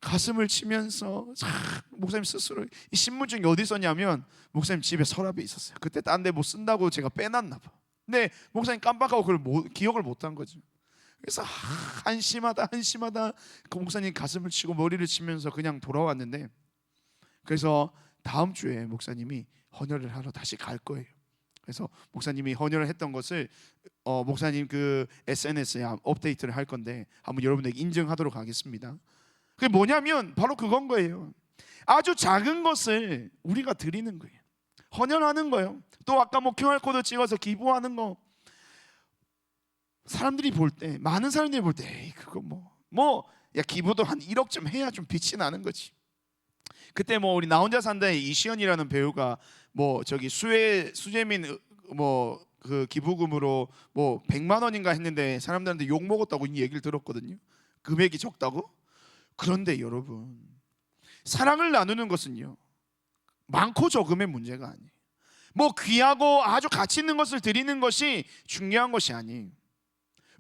A: 가슴을 치면서 목사님 스스로 이 신분증이 어디 있었냐면 목사님 집에 서랍에 있었어요. 그때 딴 데 못 쓴다고 제가 빼놨나 봐. 근데 목사님 깜빡하고 그걸 기억을 못한 거죠. 그래서 한심하다 그 목사님 가슴을 치고 머리를 치면서 그냥 돌아왔는데, 그래서 다음 주에 목사님이 헌혈을 하러 다시 갈 거예요. 그래서 목사님이 헌혈을 했던 것을 목사님 그 SNS에 업데이트를 할 건데 한번 여러분에게 인증하도록 하겠습니다. 그게 뭐냐면 바로 그건 거예요. 아주 작은 것을 우리가 드리는 거예요. 헌혈하는 거예요. 또 아까 뭐 QR코드 찍어서 기부하는 거. 사람들이 볼 때, 많은 사람들이 볼 때 에이 그거 야 기부도 한 1억 좀 해야 좀 빛이 나는 거지. 그때 뭐 우리 나 혼자 산다의 이시연이라는 배우가 뭐 저기 수재민 뭐 그 기부금으로 뭐 100만 원인가 했는데 사람들한테 욕 먹었다고 이 얘기를 들었거든요. 금액이 적다고? 그런데 여러분, 사랑을 나누는 것은요, 많고 적음의 문제가 아니에요. 뭐 귀하고 아주 가치 있는 것을 드리는 것이 중요한 것이 아니에요.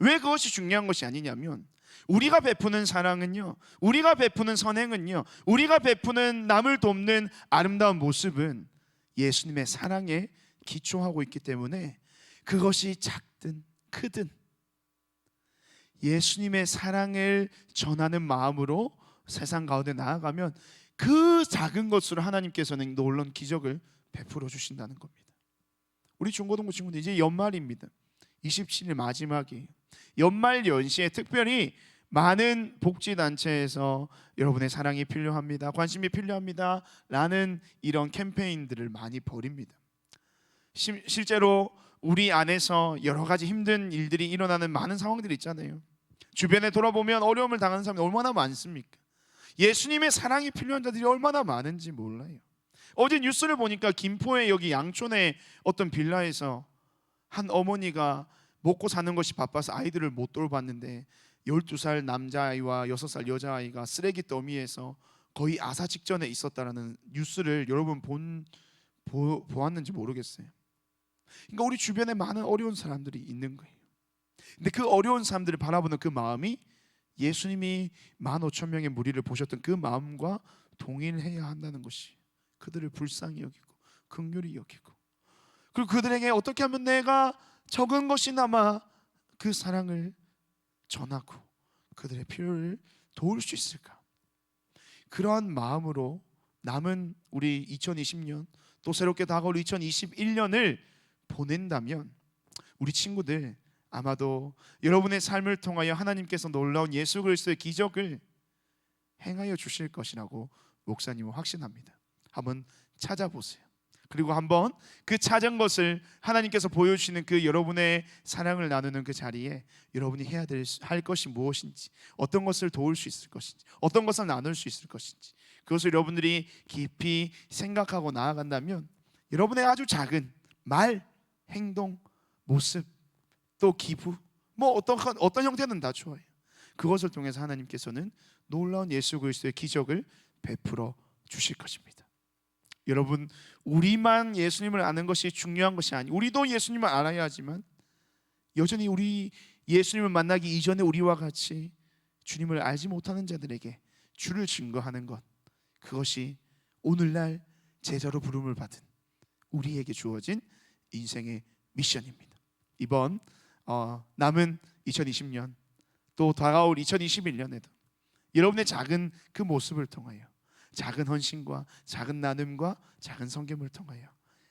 A: 왜 그것이 중요한 것이 아니냐면, 우리가 베푸는 사랑은요, 우리가 베푸는 선행은요, 우리가 베푸는 남을 돕는 아름다운 모습은 예수님의 사랑에 기초하고 있기 때문에 그것이 작든 크든 예수님의 사랑을 전하는 마음으로 세상 가운데 나아가면 그 작은 것으로 하나님께서는 놀라운 기적을 베풀어 주신다는 겁니다. 우리 중고등부 친구들, 이제 연말입니다. 27일 마지막이에요. 연말 연시에 특별히 많은 복지단체에서 여러분의 사랑이 필요합니다, 관심이 필요합니다 라는 이런 캠페인들을 많이 벌입니다. 실제로 우리 안에서 여러 가지 힘든 일들이 일어나는 많은 상황들이 있잖아요. 주변에 돌아보면 어려움을 당하는 사람이 얼마나 많습니까? 예수님의 사랑이 필요한 자들이 얼마나 많은지 몰라요. 어제 뉴스를 보니까 김포의 여기 양촌의 어떤 빌라에서 한 어머니가 먹고 사는 것이 바빠서 아이들을 못 돌봤는데 12살 남자아이와 6살 여자아이가 쓰레기 더미에서 거의 아사 직전에 있었다라는 뉴스를 여러분 보았는지 모르겠어요. 그러니까 우리 주변에 많은 어려운 사람들이 있는 거예요. 근데 그 어려운 사람들을 바라보는 그 마음이 예수님이 15,000명의 무리를 보셨던 그 마음과 동일해야 한다는 것이, 그들을 불쌍히 여기고 긍휼히 여기고, 그리고 그들에게 어떻게 하면 내가 적은 것이나마 그 사랑을 전하고 그들의 필요를 도울 수 있을까? 그러한 마음으로 남은 우리 2020년, 또 새롭게 다가올 2021년을 보낸다면 우리 친구들 아마도 여러분의 삶을 통하여 하나님께서 놀라운 예수 그리스도의 기적을 행하여 주실 것이라고 목사님은 확신합니다. 한번 찾아보세요. 그리고 한번 그 찾은 것을 하나님께서 보여주시는 그 여러분의 사랑을 나누는 그 자리에 여러분이 할 것이 무엇인지, 어떤 것을 도울 수 있을 것인지, 어떤 것을 나눌 수 있을 것인지, 그것을 여러분들이 깊이 생각하고 나아간다면 여러분의 아주 작은 말, 행동, 모습, 또 기부, 뭐 어떤 형태는 다 좋아요. 그것을 통해서 하나님께서는 놀라운 예수 그리스도의 기적을 베풀어 주실 것입니다. 여러분, 우리만 예수님을 아는 것이 중요한 것이 아니, 우리도 예수님을 알아야 하지만 여전히 우리 예수님을 만나기 이전에 우리와 같이 주님을 알지 못하는 자들에게 주를 증거하는 것, 그것이 오늘날 제자로 부름을 받은 우리에게 주어진 인생의 미션입니다. 이번 남은 2020년, 또 다가올 2021년에도 여러분의 작은 그 모습을 통하여, 작은 헌신과 작은 나눔과 작은 섬김을 통하여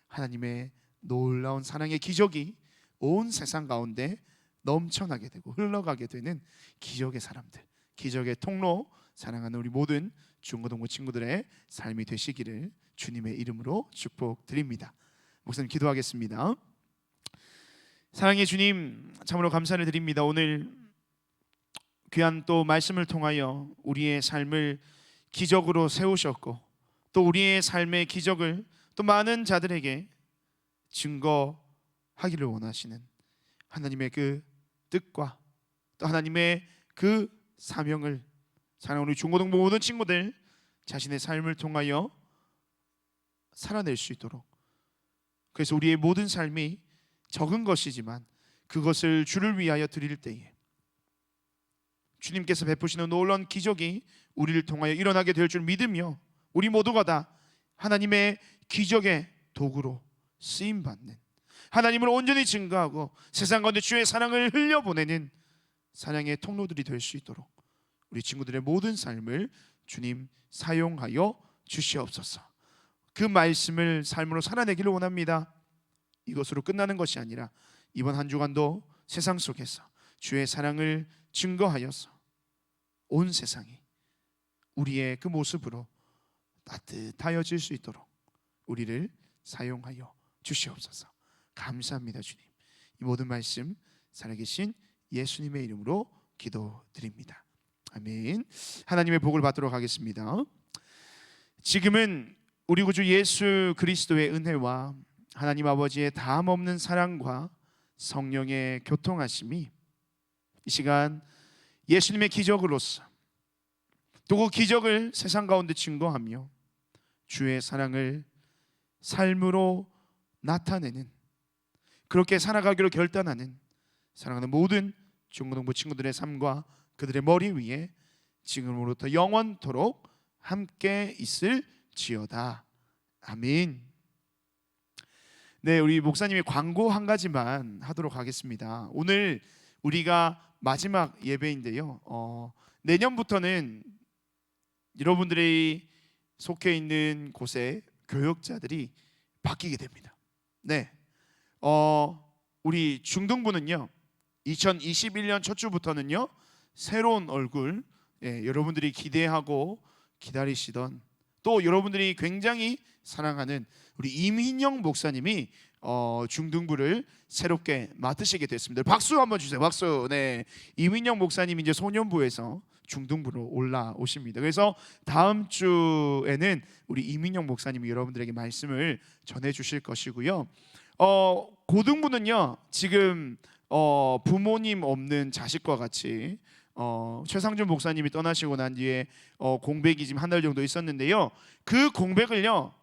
A: 하나님의 놀라운 사랑의 기적이 온 세상 가운데 넘쳐나게 되고 흘러가게 되는 기적의 사람들, 기적의 통로, 사랑하는 우리 모든 중고등부 친구들의 삶이 되시기를 주님의 이름으로 축복드립니다. 목사님 기도하겠습니다. 사랑의 주님, 참으로 감사를 드립니다. 오늘 귀한 또 말씀을 통하여 우리의 삶을 기적으로 세우셨고, 또 우리의 삶의 기적을 또 많은 자들에게 증거하기를 원하시는 하나님의 그 뜻과 또 하나님의 그 사명을 사랑하는 우리 중고등부 모든 친구들 자신의 삶을 통하여 살아낼 수 있도록, 그래서 우리의 모든 삶이 적은 것이지만 그것을 주를 위하여 드릴 때에 주님께서 베푸시는 놀라운 기적이 우리를 통하여 일어나게 될 줄 믿으며, 우리 모두가 다 하나님의 기적의 도구로 쓰임받는, 하나님을 온전히 증거하고 세상 가운데 주의 사랑을 흘려보내는 사랑의 통로들이 될 수 있도록 우리 친구들의 모든 삶을 주님 사용하여 주시옵소서. 그 말씀을 삶으로 살아내기를 원합니다. 이것으로 끝나는 것이 아니라 이번 한 주간도 세상 속에서 주의 사랑을 증거하여서 온 세상이 우리의 그 모습으로 따뜻하여질 수 있도록 우리를 사용하여 주시옵소서. 감사합니다 주님. 이 모든 말씀 살아계신 예수님의 이름으로 기도드립니다. 아멘. 하나님의 복을 받도록 하겠습니다. 지금은 우리 구주 예수 그리스도의 은혜와 하나님 아버지의 다함없는 사랑과 성령의 교통하심이 이 시간 예수님의 기적으로서 또 그 기적을 세상 가운데 증거하며 주의 사랑을 삶으로 나타내는, 그렇게 살아가기로 결단하는 사랑하는 모든 중고등부 친구들의 삶과 그들의 머리 위에 지금으로부터 영원토록 함께 있을지어다. 아멘. 네, 우리 목사님이 광고 한 가지만 하도록 하겠습니다. 오늘 우리가 마지막 예배인데요. 내년부터는 여러분들이 속해 있는 곳에 교역자들이 바뀌게 됩니다. 네, 우리 중등부는요 2021년 첫 주부터는요 새로운 얼굴, 여러분들이 기대하고 기다리시던, 또 여러분들이 굉장히 사랑하는 우리 임인영 목사님이 중등부를 새롭게 맡으시게 됐습니다. 박수 한번 주세요. 박수. 네, 임인영 목사님이 이제 소년부에서 중등부로 올라오십니다. 그래서 다음 주에는 우리 임인영 목사님이 여러분들에게 말씀을 전해 주실 것이고요. 고등부는요 지금 부모님 없는 자식과 같이 최상준 목사님이 떠나시고 난 뒤에 공백이 지금 한 달 정도 있었는데요. 그 공백을요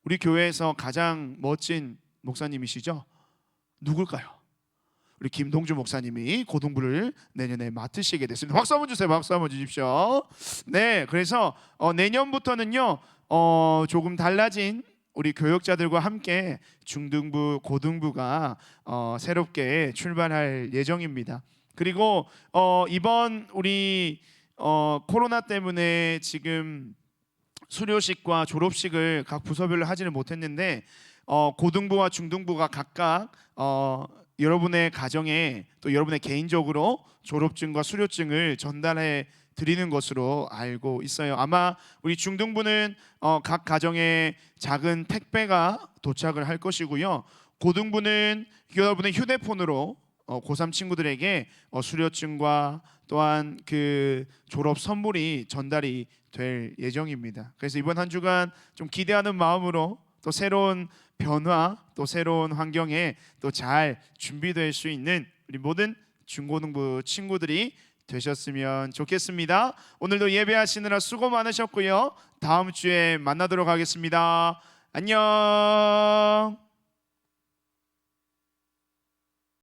A: 우리 교회에서 가장 멋진 목사님이시죠? 누굴까요? 우리 김동주 목사님이 고등부를 내년에 맡으시게 됐습니다. 박수 한번 주세요. 박수 한번 주십시오. 네, 그래서 내년부터는요 조금 달라진 우리 교역자들과 함께 중등부, 고등부가 새롭게 출발할 예정입니다. 그리고 이번 우리 코로나 때문에 지금 수료식과 졸업식을 각 부서별로 하지는 못했는데 고등부와 중등부가 각각 여러분의 가정에 또 여러분의 개인적으로 졸업증과 수료증을 전달해 드리는 것으로 알고 있어요. 아마 우리 중등부는 각 가정에 작은 택배가 도착을 할 것이고요. 고등부는 여러분의 휴대폰으로 고3 친구들에게 수료증과 또한 그 졸업 선물이 전달이 될 예정입니다. 그래서 이번 한 주간 좀 기대하는 마음으로 또 새로운 변화, 또 새로운 환경에 또 잘 준비될 수 있는 우리 모든 중고등부 친구들이 되셨으면 좋겠습니다. 오늘도 예배하시느라 수고 많으셨고요. 다음 주에 만나도록 하겠습니다. 안녕.